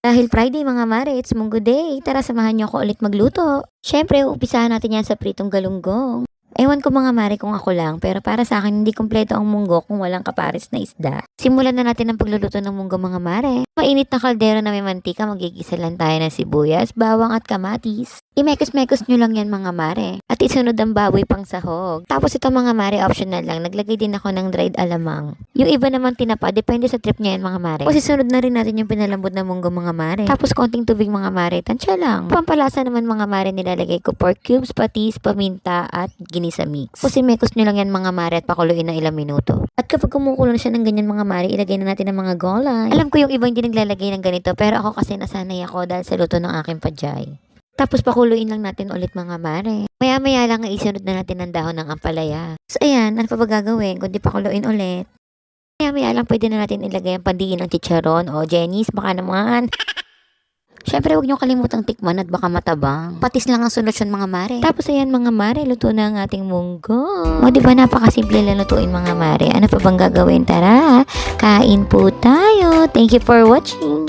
Dahil Friday mga mare, it's Munggo Day. Tara samahan niyo ako ulit magluto. Syempre, uumpisahan natin yan sa pritong galunggong. Ewan ko mga mare kung ako lang, pero para sa akin hindi kumpleto ang munggo kung walang kapares na isda. Simulan na natin ang pagluluto ng munggo mga mare. Mainit na kaldero na may mantika, magigisa lang tayo ng sibuyas, bawang at kamatis. Imekos-mekos nyo lang yan mga mare. At isunod ang baboy pang sahog. Tapos ito mga mare, optional lang. Naglagay din ako ng dried alamang. Yung iba naman tinapa, depende sa trip nyo yan mga mare. Kasi sunod na rin natin yung pinalambot na munggo mga mare. Tapos konting tubig mga mare, tansya lang. Pampalasa naman mga mare, nilalagay ko pork cubes, patis, paminta at ginisa mix. Kasi mekos nyo lang yan mga mare at pakuluin na ilang minuto. At kapag kumukulo na siya ng ganyan mga mare, ilagay na natin ang mga gulay. Alam ko yung iba hindi naglalagay ng ganito, pero ako kasi nasanay ako dahil sa luto ng aking pajay. Tapos pakuluin lang natin ulit mga mare. Maya-maya lang isunod na natin ang dahon ng ampalaya. So ayan, ano pa ba gagawin kundi pakuluin ulit? Maya-maya lang pwede na natin ilagay ang pandiin ng chicharon o Jenny's, baka naman. Syempre, huwag niyo kalimutang tikman at baka matabang. Patis lang ang solusyon mga mare. Tapos ayan mga mare, luto na ang ating munggo. O diba napakasimple lang lutuin mga mare. Ano pa bang gagawin? Tara, kain po tayo. Thank you for watching.